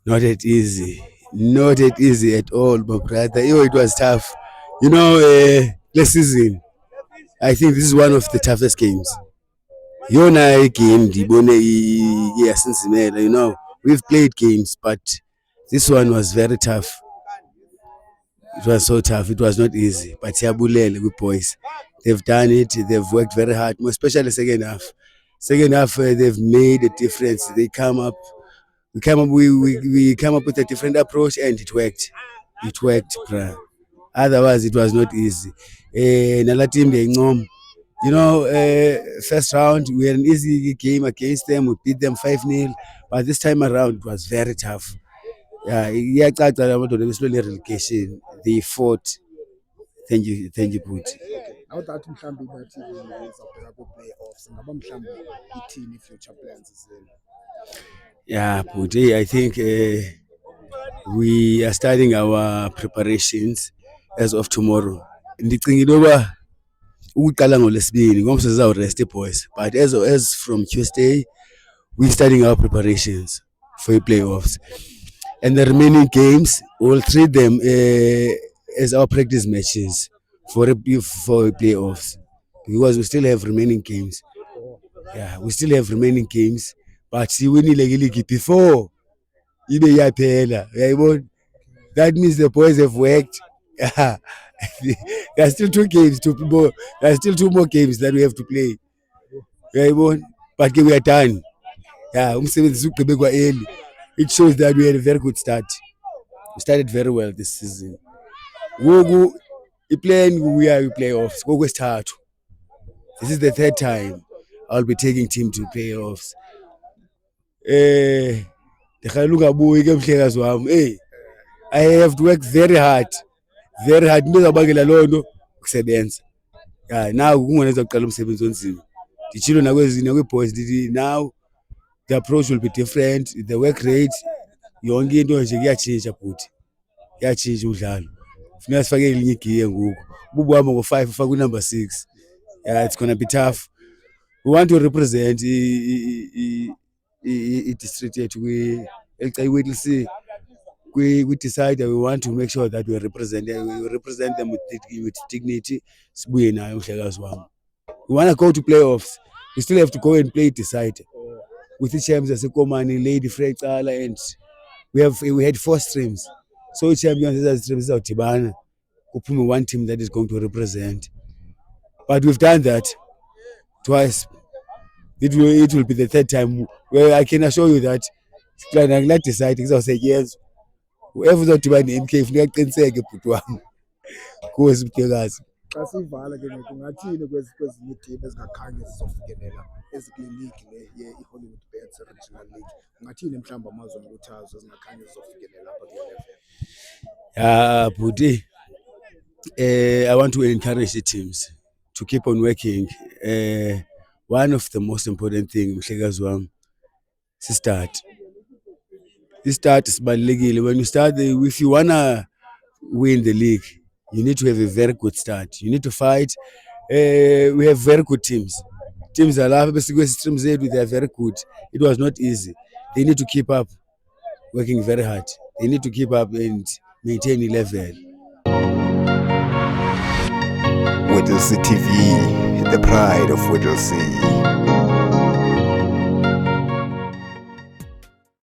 Not that easy. Not that easy at all, my brother. It was tough. Last season, I think this is one of the toughest games. Yona game, we've played games, but this one was very tough. It was so tough. It was not easy. But Yabulele, good boys. They've done it. They've worked very hard, especially second half. Second half, they've made a difference. We came up with a different approach, and it worked. It worked, bruh. Otherwise, it was not easy. Nala team they first round we had an easy game against them. We beat them 5-0, but this time around it was very tough. Yeah, iyacaca la madoda besilwele relegation. They fought. Thank you, Put. Now that mhlambi bathi izawubheka ku-playoffs ngaba mhlambi ithini i-future plans zenu? Yeah, Put. I think we are starting our preparations as of tomorrow. Ndicingile uba ukuqala ngolesibini ngomso sizawurest boys, but as from Tuesday we're starting our preparations for the playoffs, and the remaining games we'll treat them as our practice matches for playoffs, because we still have remaining games. Yeah, we still have remaining games, but siwinile iligi before ibe iyaphela, uyayibona. That means the boys have worked. There are still two games to more. There are still two more games that we have to play. Uyayibona, but we are done. Yeah, umsebenzi ugqibekwa early. It shows that we had a very good start. We started very well this season. Ngoku i-plan we playoffs kokwesithathu. This is the third time I'll be taking team to playoffs. Ndikhalela ungabuyi ke mhlekazi wami. I have to work very hard. Very hard. Into ezawubangela loo nto kusebenza. Yeah, now kungona ezawuqala umsebenzi onzima. Nditshilo nakwi-boys ndithi now the approach will be different, the work rate, yonke into nje kuyatshintsha bhuti. Kuyatshintsha udlalo. Funeka sifake elinye igiye ngoku. Ubuhamba ngo-5 ufake unumber 6. Yeah, it's gonna be tough. We want to represent i-district yethu kwi-Whittlesea. We decided we want to make sure that we represent them with dignity. Sibuye nayo mhlekazi wami. We want to go to playoffs. We still have to go and play decide with the champions zasekomani, Lady Freycala, and we had 4 streams. So champions as streams zawudibana kuphume one team that is going to represent. But we've done that twice. It will be the third time. Well, I can assure you that like decide kuzawusetyenzwa. Whoever uzawudibana ne-MK funeka aqiniseke bhuti wami. Kosi mhlekazi. Xa sivala ke ngoku kungathini kwezinye iitim ezingakhange zizofikelela ezikule league le i-Hollywood Bets Regional League? Kungathini mhlawumbi amazwe enkuthazo ezingakhange zizofikelela apha kule level? Yeah, bhuti. I want to encourage the teams to keep on working. One of the most important thing mhlekazi wami start. Start sibalulekile. When you start, if you wanna win the league, you need to have a very good start. You need to fight. We have very good teams. Teams are laughing, basically streams they are very good. It was not easy. They need to keep up working very hard. They need to keep up and maintain a level. Whittlesea TV, the pride of Whittlesea.